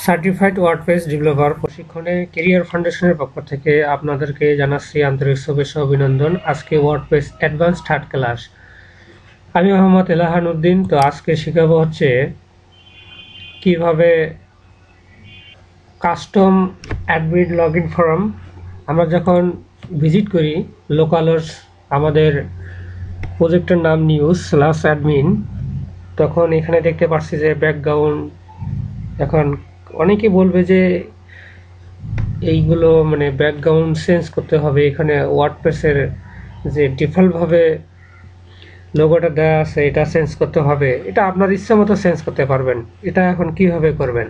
Certified WordPress developer প্রশিক্ষণে career ফাউন্ডেশনের পক্ষ থেকে আপনাদেরকে জানাচ্ছি আন্তরিক শুভেচ্ছা অভিনন্দন। আজকে ওয়ার্ডপ্রেস অ্যাডভান্স থার্ড ক্লাস। আমি মোহাম্মদ এলাহান উদ্দিন। তো আজকে শেখাবো হচ্ছে কিভাবে custom admin log in form আমরা যখন ভিজিট করি লোকালস আমাদের প্রজেক্টের নাম নিউজ/অ্যাডমিন, তখন এখানে দেখতে পাচ্ছি যে ব্যাকগ্রাউন্ড। এখন অনেকে বলবে যে এইগুলো মানে ব্যাকগ্রাউন্ড চেঞ্জ করতে হবে, এখানে ওয়ার্ডপ্রেসের যে ডিফল্টভাবে লোগোটা দেওয়া আছে এটা চেঞ্জ করতে হবে। এটা আপনার ইচ্ছা মতো চেঞ্জ করতে পারবেন। এটা এখন কিভাবে করবেন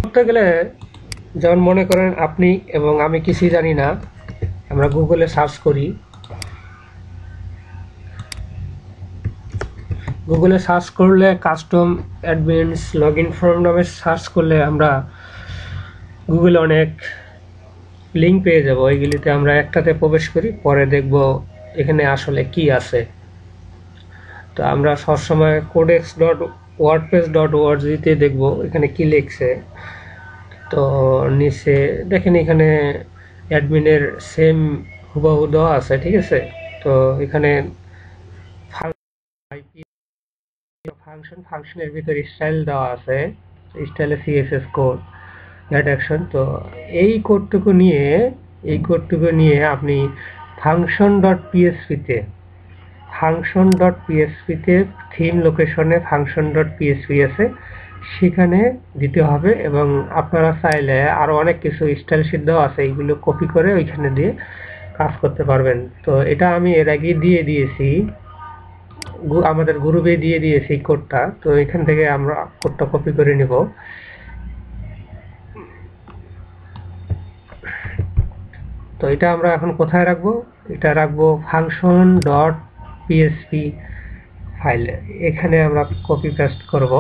করতে গেলে, যেমন মনে করেন আপনি এবং আমি কিছুই জানি না, আমরা গুগলে সার্চ করি। গুগলে সার্চ করলে custom admins log in form নামে সার্চ করলে আমরা গুগলে অনেক লিঙ্ক পেয়ে যাব। ওইগুলিতে আমরা একটাতে প্রবেশ করি, পরে দেখব এখানে আসলে কি আছে। তো আমরা সবসময় codex.wordpress.org-তে দেখব এখানে কি লিখছে। তো নিচে দেখেন এখানে অ্যাডমিনের সেম হুবহু দেওয়া আছে, ঠিক আছে। তো এখানে ফাংশনের ভিতরে স্টাইল দেওয়া আছে, স্টাইলে সিএসএস কোড অ্যাড অ্যাকশন। তো এই কোডটুকু নিয়ে আপনি ফাংশন.পিএসপিতে থিম লোকেশনে ফাংশন.পিএসপি আছে, সেখানে দিতে হবে। এবং আপনারা চাইলে আরো অনেক কিছু স্টাইল শিট দেওয়া আছে, এইগুলো কপি করে ওইখানে দিয়ে কাজ করতে পারবেন। তো এটা আমি এর আগে দিয়ে দিয়েছি, আমাদের গ্রুপে দিয়ে দিয়েছি কোডটা। তো এখান থেকে আমরা কোডটা কপি করে নিব। তো এটা আমরা এখন কোথায় রাখবো? এটা রাখবো function.php ফাইলে। এখানে আমরা কপি পেস্ট করব।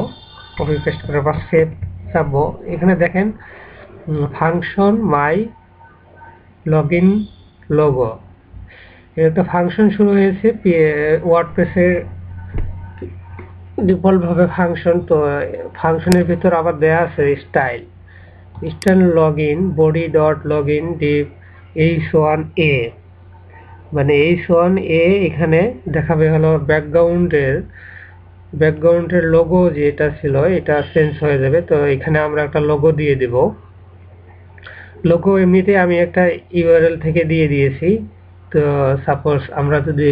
কপি পেস্ট করার পর সেভ চাপবো। এখানে দেখেন ফাংশন মাই লগইন লোগো, এটা ফাংশন শুরু হয়েছে ওয়ার্ডপ্রেসের ডিফল্ট ভাবে ফাংশন। তো ফাংশনের ভিতর আবার দেয়া আছে style login body.login div h1a, মানে h1a এখানে দেখাবে হলো ব্যাকগ্রাউন্ডের লোগো যেটা ছিল এটা চেঞ্জ হয়ে যাবে। তো এখানে আমরা একটা লোগো দিয়ে দিব। লোগো এমনিতে আমি একটা ইউআরএল থেকে দিয়ে দিয়েছি। তো সাপোজ আমরা যদি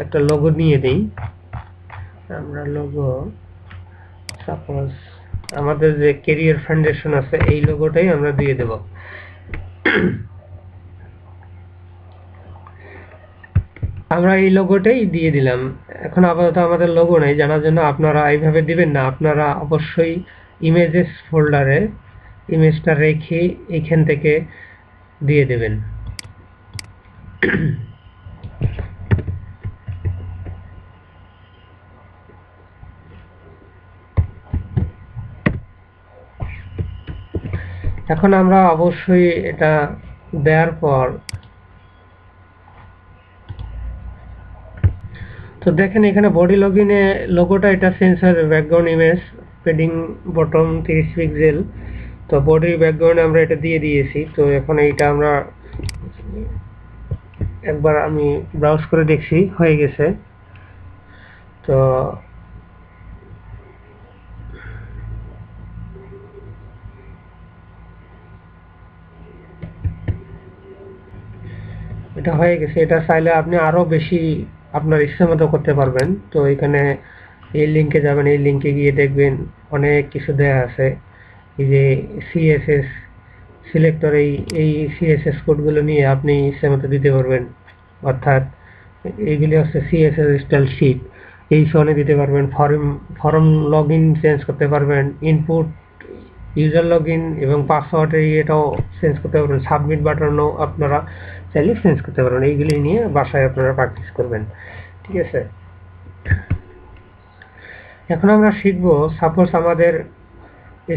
একটা লোগো নিয়ে দিই, আমরা লোগো সাপোজ আমাদের যে ক্যারিয়ার ফাউন্ডেশন আছে এই লোগোটাই আমরা দিয়ে দেব। আমরা এই লোগোটাই দিয়ে দিলাম। এখন আপাতত আমাদের লোগো নাই, জানার জন্য আপনারা এইভাবে দিবেন না। আপনারা অবশ্যই ইমেজেস ফোল্ডারে ইমেজটা রেখে এখান থেকে দিয়ে দেবেন। এখন আমরা অবশ্যই এটা দেওয়ার পর তো দেখেন এখানে বডি লগইনে লোগোটা এটা চেঞ্জ হয়ে যাবে। Background image padding bottom 30 pixel. তো বডি ব্যাকগ্রাউন্ডে আমরা এটা দিয়ে দিয়েছি। তো এখন এইটা আমরা একবার আমি ব্রাউজ করে দেখছি, হয়ে গেছে। তো এটা হয়ে গেছে। এটা চাইলে আপনি আরো বেশি আপনার ইচ্ছে মতো করতে পারবেন। তো এখানে এই লিঙ্কে যাবেন, এই লিঙ্কে গিয়ে দেখবেন অনেক কিছু দেয়া আছে। এই যে সিএসএস সিলেক্টর, এই সিএসএস কোডগুলো নিয়ে আপনি ইচ্ছে মতো দিতে পারবেন। অর্থাৎ এইগুলি হচ্ছে সিএসএস স্টাইল শিট, এই সনে দিতে পারবেন। ফর্ম লগ ইন চেঞ্জ করতে পারবেন, ইনপুট ইউজার লগ ইন এবং পাসওয়ার্ড এটাও চেঞ্জ করতে পারবেন। সাবমিট বাটনও আপনারা চাইলে চেঞ্জ করতে পারবেন। এইগুলি নিয়ে বাসায় আপনারা প্র্যাকটিস করবেন, ঠিক আছে। এখন আমরা শিখবো, সাপোজ আমাদের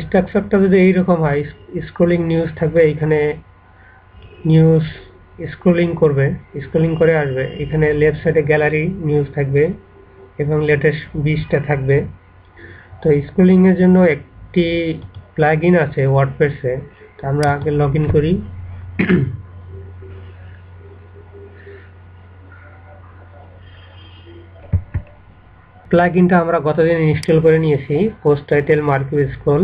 স্ট্রাকচারটা যদি এইরকম হয়, স্ক্রলিং নিউজ থাকবে, এখানে নিউজ স্ক্রলিং করে আসবে। এখানে লেফট সাইডে গ্যালারি নিউজ থাকবে এবং লেটেস্ট 20টা থাকবে। তো স্ক্রলিং এর জন্য একটি প্লাগইন আছে ওয়ার্ডপ্রেসে। তো আমরা আগে লগ ইন করি। প্লাগইনটা আমরা গতদিন ইনস্টল করে নিয়েছি, post title marquee scroll.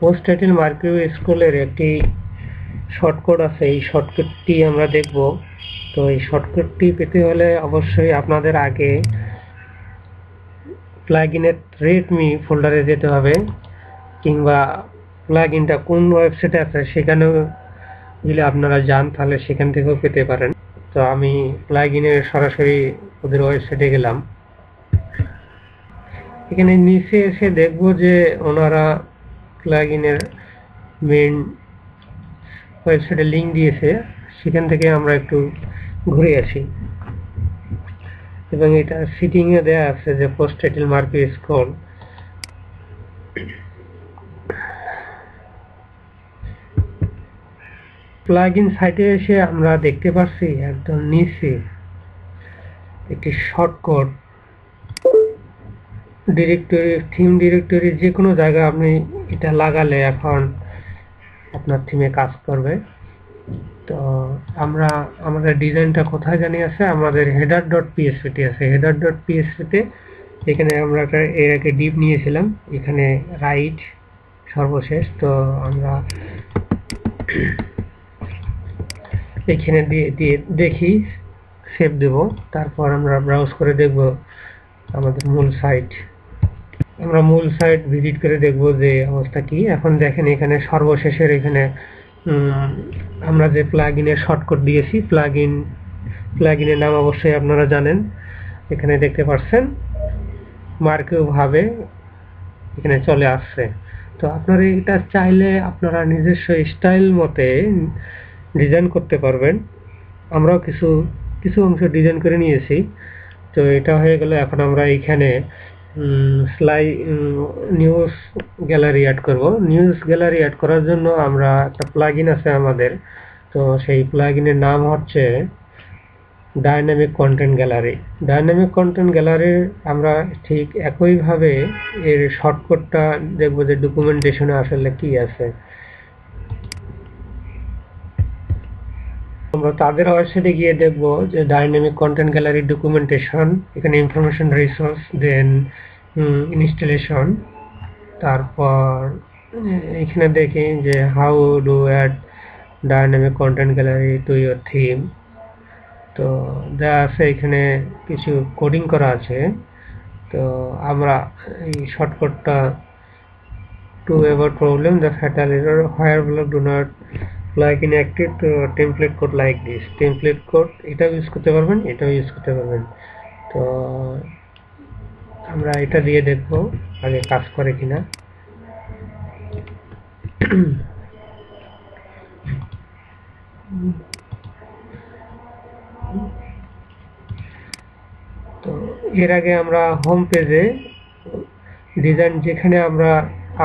Post title marquee স্ক্রলের একটি শর্টকাট আছে, এই শর্টকাটটি আমরা দেখব। তো এই শর্টকাটটি পেতে হলে অবশ্যই আপনাদের আগে প্লাগইনের রেডমি ফোল্ডারে যেতে হবে, কিংবা প্লাগইনটা কোন ওয়েবসাইটে আছে সেখানেও যদি আপনারা যান তাহলে সেখান থেকেও পেতে পারেন। তো আমি প্লাগইনের সরাসরি ওদের ওয়েবসাইটে গেলাম। এখানে নিচে এসে দেখব যে ওনারা প্লাগইনের মেইন ওয়েবসাইটে লিঙ্ক দিয়েছে, সেখান থেকে আমরা একটু ঘুরে আসি। এবং এটা সেটিংয়ে দেয়া আছে যে post title marquee scroll. Plugin সাইটে এসে আমরা দেখতে পাচ্ছি একদম নিচে একটি শর্টকাট ডিরেক্টরি, থিম ডিরেক্টরি, যে কোনো জায়গায় আপনি এটা লাগালে এখন আপনার থিমে কাজ করবে। তো আমরা আমাদের ডিজাইনটা কোথায় জানি আছে, আমাদের হেডার ডট পিএসপিতে আছে। হেডার ডট পিএসপিতে এখানে আমরা এর আগে ডিপ নিয়েছিলাম, এখানে রাইট সর্বশেষ। তো আমরা এখানে দিয়ে দেখি, সেভ দেব। তারপর আমরা ব্রাউজ করে দেখব আমাদের মূল সাইট। আমরা মূল সাইট ভিজিট করে দেখব যে অবস্থা কি। এখন দেখেন এখানে সর্বশেষের এখানে আমরা যে প্লাগইনের শর্টকাট দিয়েছি, প্লাগইনের নাম অবশ্যই আপনারা জানেন। এখানে দেখতে পাচ্ছেন মার্কিউ ভাবে এখানে চলে আসছে। তো আপনারা এটা চাইলে আপনারা নিজস্ব স্টাইল মতে ডিজাইন করতে পারবেন। আমরাও কিছু অংশ ডিজাইন করে নিয়েছি। তো এটা হয়ে গেল। এখন আমরা এখানে নিউজ গ্যালারি অ্যাড করব। নিউজ গ্যালারি অ্যাড করার জন্য আমরা একটা প্লাগইন আছে আমাদের, তো সেই প্লাগইনের নাম হচ্ছে dynamic content gallery. Dynamic content গ্যালারির আমরা ঠিক একইভাবে এর শর্টকাটটা দেখব যে ডকুমেন্টেশনে আসলে কি আছে। আমরা তাদের ওয়েবসাইটে গিয়ে দেখব যে ডাইনামিক কন্টেন্ট গ্যালারি ডকুমেন্টেশন, এখানে ইনফরমেশন রিসোর্স, দেন ইনস্টলেশন। তারপর এখানে দেখি যে how do add dynamic content gallery to your theme. তো দেয়া আছে এখানে কিছু কোডিং করা আছে। তো আমরা এই শর্টকাটটা to avoid problem the fatal error where block do not plugin active, তো template code like this. Template code এটাও ইউজ করতে পারবেন, এটাও ইউজ করতে পারবেন। তো আমরা এটা দিয়ে দেখব আগে কাজ করে কিনা। তো এর আগে আমরা হোম পেজে ডিজাইন যেখানে আমরা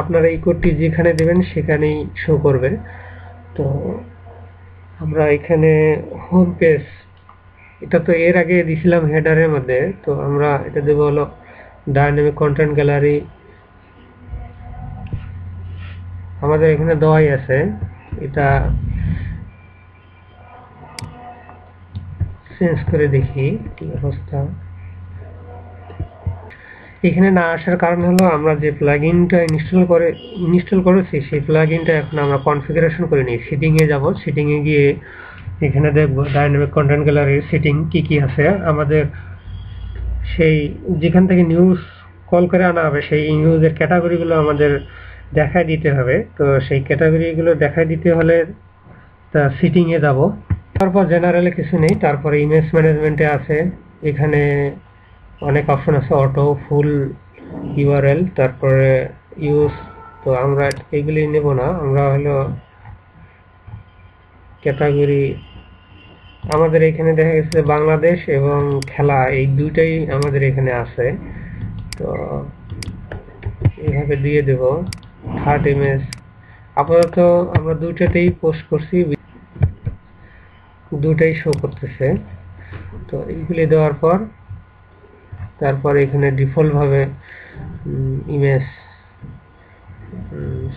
আপনারা এই কোডটি যেখানে দেবেন সেখানেই শো করবে। তো আমরা এখানে হোম পেজ, এটা তো এর আগে দিছিলাম হেডারের মধ্যে। তো আমরা এটা দেব হলো ডাইনামিক কন্টেন্ট গ্যালারি। আমাদের এখানে দেওয়াই আছে, এটা চেঞ্জ করে দেখি কি অবস্থা। এখানে না আসার কারণ হলো আমরা যে প্লাগইনটা ইনস্টল করেছি সেই প্লাগইনটা এখন আমরা কনফিগারেশন করে নিই। সেটিং এ যাব, সেটিং এ গিয়ে এখানে দেখব ডাইনামিক কন্টেন্ট গ্যালারির সেটিং কি কি আছে। আমাদের সেই যেখান থেকে নিউজ কল করে আনা হবে সেই নিউজের ক্যাটাগরিগুলো আমাদের দেখায় দিতে হবে। তো সেই ক্যাটাগরিগুলো দেখায় দিতে হলে সেটিং এ যাব। তারপর জেনারেলে কিছু নেই, তারপরে ইমেজ ম্যানেজমেন্টে আছে, এখানে অনেক অপশন আছে, অটো, ফুল ইউআরএল, তারপরে ইউজ। তো আমরা এগুলি নেব না, আমরা হলো ক্যাটাগরি। আমাদের এখানে দেখা গেছে বাংলাদেশ এবং খেলা, এই দুইটাই আমাদের এখানে আছে। তো এইভাবে দিয়ে দেব। থার্ড ইমেজ আপাতত আমরা দুইটাতেই পোস্ট করছি, দুটাই শো করতেছে। তো এইগুলি দেওয়ার পর তারপর এখানে ডিফল্ট ভাবে ইমেজ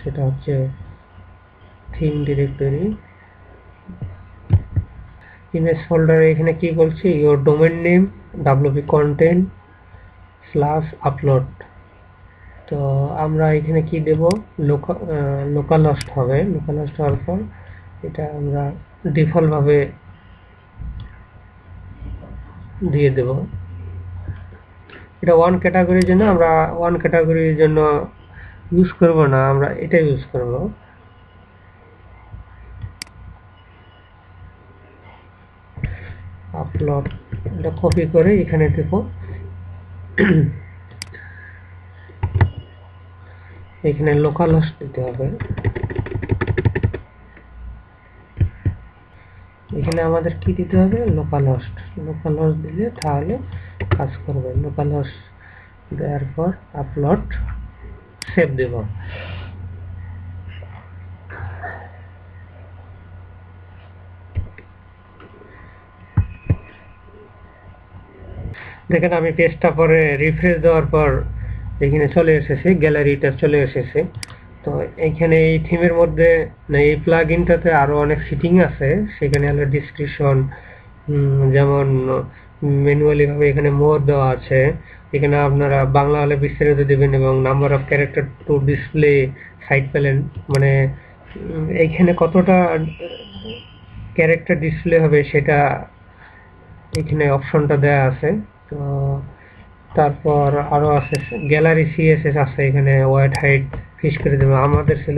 সেটা হচ্ছে থিম ডিরেক্টরি। ইমেজ ফোল্ডারে এখানে কি বলছি, your domain name wp content /upload। তো আমরা এখানে কি দেব, লোকাল হোস্ট হবে। লোকাল হোস্ট হওয়ার পর এটা আমরা ডিফল্ট ভাবে দিয়ে দেব। এটা ওয়ান ক্যাটাগরির জন্য, আমরা ওয়ান ক্যাটাগরির জন্য ইউজ করব না, আমরা এটা ইউজ করব। আপলোড, এটা কপি করে এখানে দেব। এখানে লোকাল হোস্ট দিতে হবে। এখানে আমাদের কি দিতে হবে, লোকাল হোস্ট। লোকাল হোস্ট দিলে তাহলে কাজ করবে। লোকাল হোস্ট দেওয়ার পর আপলোড, সেভ দেব। দেখেন আমি পেজটা পরে রিফ্রেশ দেওয়ার পর এখানে চলে এসেছে, গ্যালারিটা চলে এসেছে। তো এইখানে এই থিমের মধ্যে এই প্লাগইনটাতে আরো অনেক সেটিং আছে। সেখানে হলো ডেসক্রিপশন, যেমন ম্যানুয়ালি ভাবে এখানে মোর দেওয়া আছে। এখানে আপনারা বাংলা হলে বিস্তারিত দেবেন এবং number of character to display side panel, মানে এইখানে কতটা ক্যারেক্টার ডিসপ্লে হবে সেটা এখানে অপশনটা দেওয়া আছে। তো তারপর আরো আছে গ্যালারি সিএসএস আছে, এখানে ওয়াইড হাইট ফিক্স করে দেবে। আমাদের ছিল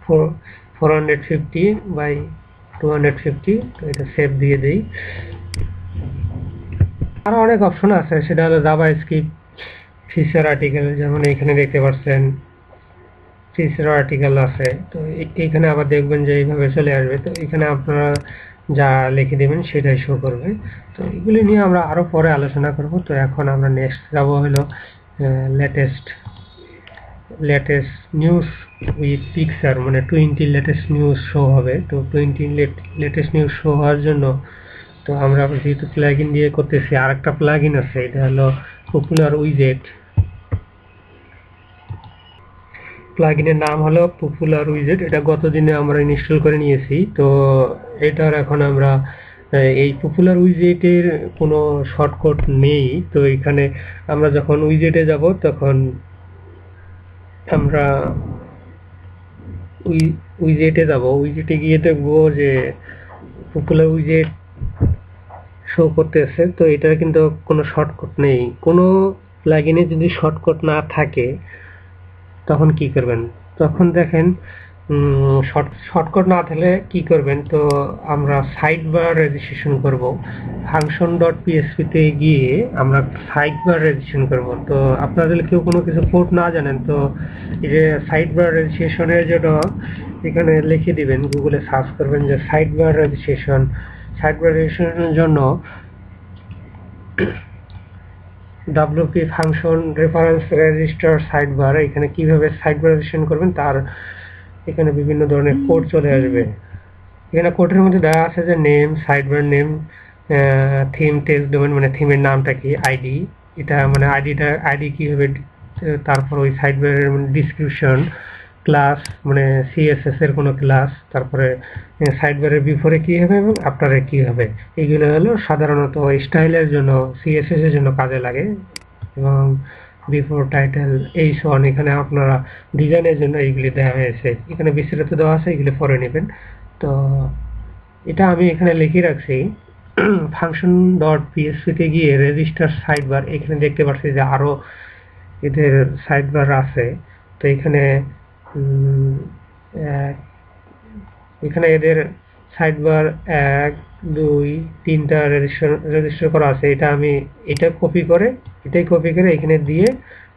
450 × 250, তো এটা সেভ দিয়ে দেই। আরো অনেক অপশন আছে, সেটা হলো জাভাস্ক্রিপ্ট ফিচার আর্টিকেল, যেমন এখানে দেখতে পাচ্ছেন ফিচার আর্টিকেল আছে। তো এখানে আবার দেখবেন যে এইভাবে চলে আসবে। তো এখানে আপনারা যা লিখে দেবেন সেটাই শো করবে। তো এগুলি নিয়ে আমরা আরো পরে আলোচনা করব। তো এখন আমরা নেক্সট যাব হলো লেটেস্ট নিউজ উইথ পিকচার, মানে 20 লেটেস্ট নিউজ শো হবে। তো 20 লেটেস্ট নিউজ শো হওয়ার জন্য, তো আমরা যেহেতু প্লাগইন দিয়ে করতেছি, আর একটা প্লাগইন আছে, এটা হলো পপুলার উইজেট। প্লাগইনের নাম হলো পপুলার উইজেট। এটা গতদিনে আমরা ইনস্টল করে নিয়েছি। তো এটার এখন আমরা এই পপুলার উইজেটের কোনো শর্টকাট নেই। তো এখানে আমরা যখন উইজেটে যাব তখন আমরা উইজেটে যাব। উইজেটে গিয়ে দেখবো যে পপুলার উইজেট শো করতেছে। তো এটার কিন্তু কোনো শর্টকাট নেই। কোনো প্লাগইনে যদি শর্টকাট না থাকে তখন কি করবেন, তখন দেখেন শর্টকাট না থাকলে কি করবেন, তো আমরা সাইড বার রেজিস্ট্রেশন করব। function.php তে গিয়ে আমরা সাইড বার রেজিস্ট্রেশন করব। তো আপনাদের কেউ কোনো কিছু কোড না জানেন, তো এই যে সাইড বার রেজিস্ট্রেশনের জন্য এখানে লিখে দিবেন, গুগলে সার্চ করবেন যে side bar registration. Side bar রেজিস্ট্রেশনের জন্য wp function reference register sidebar. এখানে কিভাবে সাইডবার রেজিস্ট্রেশন করবেন তার এখানে বিভিন্ন ধরনের কোড চলে আসবে। এখানে কোডের মধ্যে দেওয়া আছে যে name, sidebar name, theme text domain, মানে থিমের নামটা কি, আইডি, এটা মানে আইডি কিভাবে, তারপর ওই সাইডবারের ডিসক্রিপশন, ক্লাস মানে সিএসএস এর কোনো ক্লাস, তারপরে সাইডবারের বিফোরে কি হবে এবং আফটারে কি হবে। এইগুলো হলো সাধারণত স্টাইলের জন্য, সিএসএস এর জন্য কাজে লাগে। এবং বিফোর, টাইটেল, এই সন এখানে আপনারা ডিজাইনের জন্য এইগুলি দেওয়া হয়েছে। এখানে বিস্তারিত দেওয়া আছে, এগুলি পরে নেবেন। তো এটা আমি এখানে লিখে রাখছি। function.php তে গিয়ে রেজিস্টার সাইডবার, এখানে দেখতে পাচ্ছি যে আরো এদের সাইডবার আছে। তো এখানে এখানে এদের সাইডবার 1 2 3টা রেজিস্টার করা আছে। এটাই কপি করে এখানে দিয়ে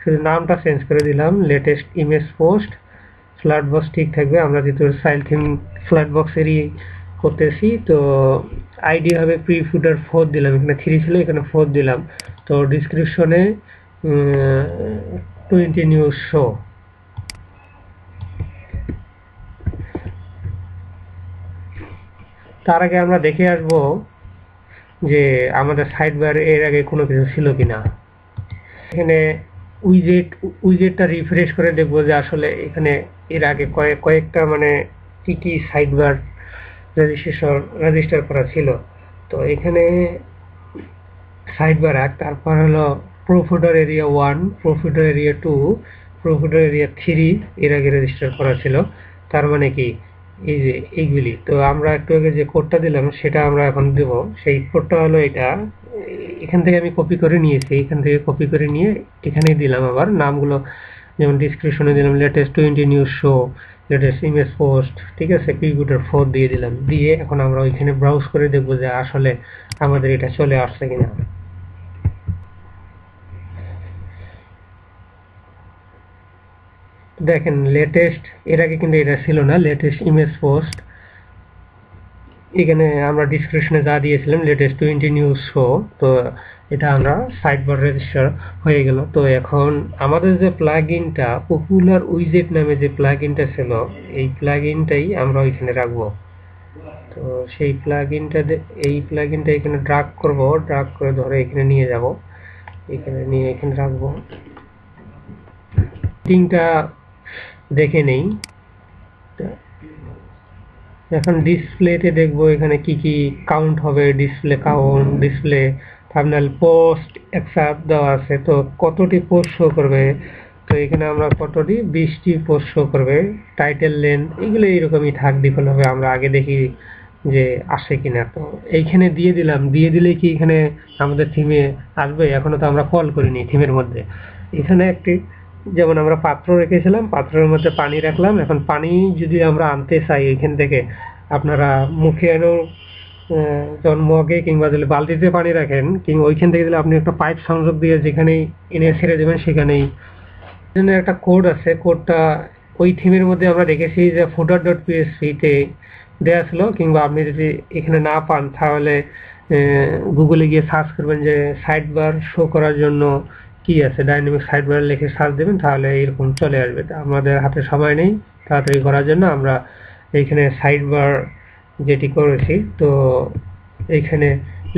শুধু নামটা চেঞ্জ করে দিলাম, latest image post. Flat box ঠিক থাকবে, আমরা যেহেতু ফাইল থিম ফ্ল্যাট বক্সেরই করতেছি। তো আইডি হবে প্রি ফুটার 4 দিলাম, এখানে 3 ছিল এখানে 4 দিলাম। তো ডিসক্রিপশনে 20 নিউজ শো। তার আগে আমরা দেখে আসবো যে আমাদের সাইডবার এর আগে কোনো কিছু ছিল কিনা। এখানে উইজেট উইজেটটা রিফ্রেশ করে দেখবো যে আসলে এখানে এর আগে কয়েকটা মানে কি সাইডবার রেজিস্টার করা ছিল। তো এখানে সাইডবার 1, তারপর হলো প্রোফুটার এরিয়া 1, প্রোফুটার এরিয়া 2, প্রোফুটার এরিয়া 3 এর আগে রেজিস্টার করা ছিল। তার মানে কি এই যে এইগুলি, তো আমরা একটু আগে যে কোডটা দিলাম সেটা আমরা এখন দেব। সেই কোডটা হলো এটা, এখান থেকে আমি কপি করে নিয়েছি, এখান থেকে কপি করে নিয়ে এখানেই দিলাম। আবার নামগুলো যেমন ডিসক্রিপশনে দিলাম latest 20 news show, latest image post, ঠিক আছে, পিগুটার 4 দিয়ে দিলাম। দিয়ে এখন আমরা ওইখানে ব্রাউজ করে দেখবো যে আসলে আমাদের এটা চলে আসছে কিনা। দেখেন লেটেস্ট, এর আগে কিন্তু এটা ছিল না, লেটেস্ট ইমেজ পোস্ট। এখানে আমরা ডিসক্রিপশনে যা দিয়েছিলাম লেটেস্ট 20 নিউজ শো, তো এটা আমরা সাইডবার রেজিস্টার হয়ে গেল। তো এখন আমাদের যে প্লাগইনটা পপুলার উইজেট নামে যে প্লাগইনটা ছিল, এই প্লাগইনটাই আমরা ওইখানে রাখবো। তো সেই প্লাগইনটা এই প্লাগইনটা এখানে ড্রাগ করব, ড্রাগ করে ধরে এখানে নিয়ে যাব, এখানে নিয়ে এখানে রাখবো। সেটিংটা দেখে নেই। এখন ডিসপ্লেতে দেখবো এখানে কি কি কাউন্ট হবে, display count, display thumbnail, post accept দেওয়া আছে, তো কতটি পোস্ট শো করবে। তো এখানে আমরা কতটি 20টি পোস্ট শো করবে। টাইটেল লেন্থ এগুলো এইরকমই থাক ডিফল্ট হবে, আমরা আগে দেখি যে আসে কিনা। তো এইখানে দিয়ে দিলাম, দিয়ে দিলে কি এখানে আমাদের থিমে আসবে। এখনো তো আমরা কল করিনি থিমের মধ্যে। এখানে একটি যেমন আমরা পাত্র রেখেছিলাম, পাত্রের মধ্যে পানি রাখলাম। এখন পানি যদি আমরা আনতে চাই এখান থেকে, আপনারা মুখে এনেও যখন মগে কিংবা যদি বালতিতে পানি রাখেন কিংবা ওইখান থেকে দিলে আপনি একটা পাইপ সংযোগ দিয়ে যেখানেই এনে ছেড়ে দেবেন সেখানেই। জন্য একটা কোড আছে, কোডটা ওই থিমের মধ্যে আমরা রেখেছি যে footer.php তে দেওয়া ছিল, কিংবা আপনি যদি এখানে না পান তাহলে গুগলে গিয়ে সার্চ করবেন যে সাইড বার শো করার জন্য কি আছে, ডাইনামিক সাইড বার লিখে সার্চ দেবেন, তাহলে এরকম চলে আসবে। আমাদের হাতে সময় নেই তাড়াতাড়ি করার জন্য, আমরা এইখানে সাইড বার যেটি করেছি তো এইখানে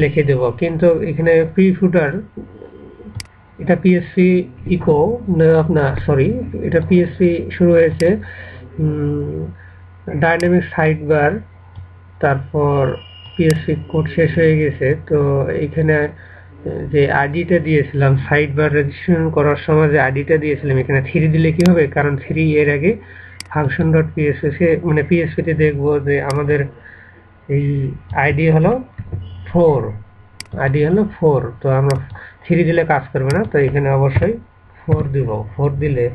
লিখে দেব। কিন্তু এখানে প্রি ফুটার, এটা পিএসপি ইকো না, আপনার সরি, এটা পিএসপি শুরু হয়েছে ডাইনামিক সাইড বার, তারপর পিএসপি কোড শেষ হয়ে গেছে। তো এখানে যে আইডিটা দিয়েছিলাম সাইড বার রেজিস্ট্রেশন করার সময়, যে আইডিটা দিয়েছিলাম এখানে 3 দিলে কি হবে, কারণ 3 এর আগে ফাংশন ডট পিএসপি মানে পিএসপিতে দেখবো যে আমাদের এই আইডি হলো 4, আইডি হলো 4। তো আমরা 3 দিলে কাজ করবে না, তো এখানে অবশ্যই 4 দিব। 4 দিলে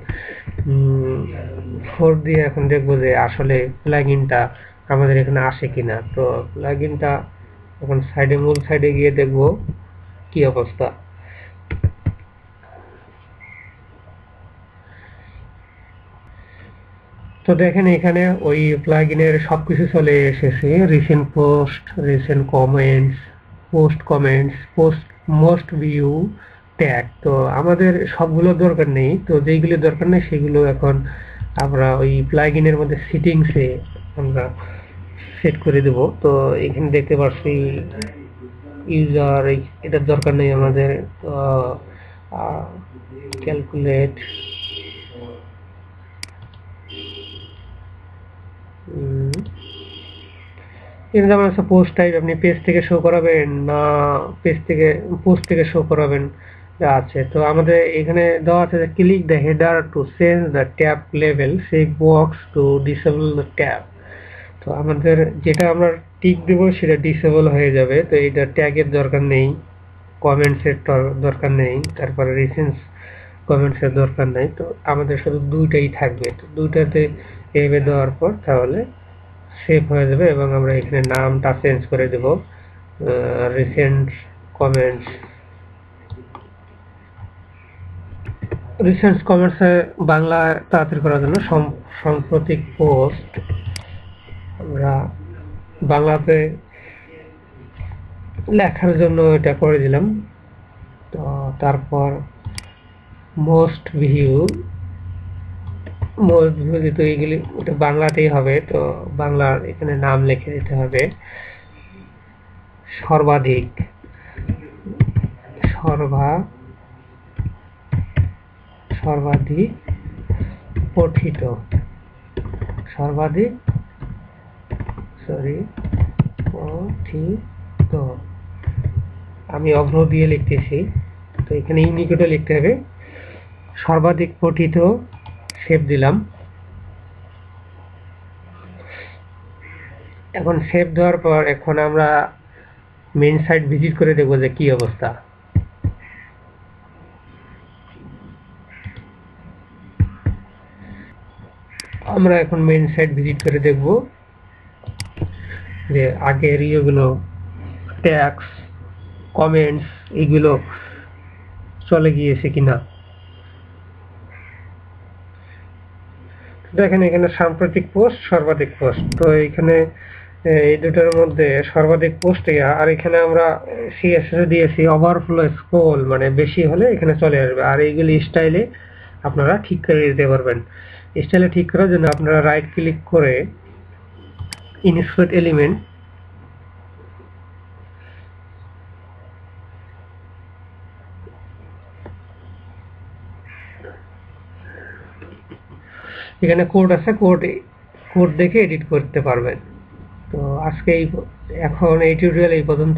4 দিয়ে এখন দেখবো যে আসলে প্লাগইনটা আমাদের এখানে আসে কিনা। তো প্লাগইনটা এখন সাইডে, মূল সাইডে গিয়ে দেখবো কি অবস্থা। তো দেখেন এখানে ওই প্লাগইনের সবকিছু চলে এসেছে, recent post, recent comments, post comments, post most view, tag. তো আমাদের সবগুলো দরকার নেই, তো যেইগুলো দরকার নেই সেগুলো এখন আমরা ওই প্লাগইনের মধ্যে সেটিংসে আমরা সেট করে দেব। তো এখানে দেখতে পাচ্ছি ইউজার, এটার দরকার নেই আমাদের। ক্যালকুলেট, এখানে যেমন আছে পোস্ট টাইপ, আপনি পেজ থেকে শো করাবেন না পেজ থেকে পোস্ট থেকে শো করাবেন আছে। তো আমাদের এখানে দেওয়া আছে যে click the header to change the tab level, check box to disable the tab. তো আমাদের যেটা আমরা টিক দেবো সেটা ডিসেবল হয়ে যাবে। তো এইটা ট্যাগের দরকার নেই, কমেন্টসের দরকার নেই, তারপরে রিসেন্ট কমেন্টসের দরকার নেই। তো আমাদের শুধু দুইটাই থাকবে। তো দুইটাতে এভাবে দেওয়ার পর তাহলে সেভ হয়ে যাবে, এবং আমরা এখানে নামটা চেঞ্জ করে দেব রিসেন্ট কমেন্টস। রিসেন্ট কমেন্টসে বাংলা তাড়াতাড়ি করার জন্য সাম্প্রতিক পোস্ট আমরা বাংলাতে লেখার জন্য এটা করে দিলাম। তো তারপর মোস্ট ভিউ, যেহেতু এইগুলি ওটা বাংলাতেই হবে, তো বাংলার এখানে নাম লিখে দিতে হবে। সর্বাধিক সর্বাধিক পঠিত পঠিত আমি অভ্র দিয়ে লিখতেছি, তো এখানে ইউনিকোডে লিখতে হবে সর্বাধিক পঠিত। সেভ দিলাম। এখন সেভ দেওয়ার পর এখন আমরা মেইন সাইট ভিজিট করে দেখব যে কি অবস্থা। আমরা এখন মেইন সাইট ভিজিট করে দেখব যে আগের ইয়েগুলো ট্যাক্স কমেন্টস এগুলো চলে গিয়েছে কিনা। দেখেন এখানে সাম্প্রতিক পোস্ট, সর্বাধিক পোস্ট, তো এখানে এই দুটোর মধ্যে সর্বাধিক পোস্ট আর এখানে আমরা সিএসএস দিয়েছি ওভারফ্লো স্ক্রল, মানে বেশি হলে এখানে চলে আসবে। আর এইগুলি স্টাইলে আপনারা ঠিক করে দিতে পারবেন। স্টাইলে ঠিক করার জন্য আপনারা রাইট ক্লিক করে ইনসার্ট এলিমেন্ট, এখানে কোড আছে, কোড দেখে এডিট করতে পারবেন। তো আজকে এখন এই টিউটোরিয়াল এই পর্যন্ত।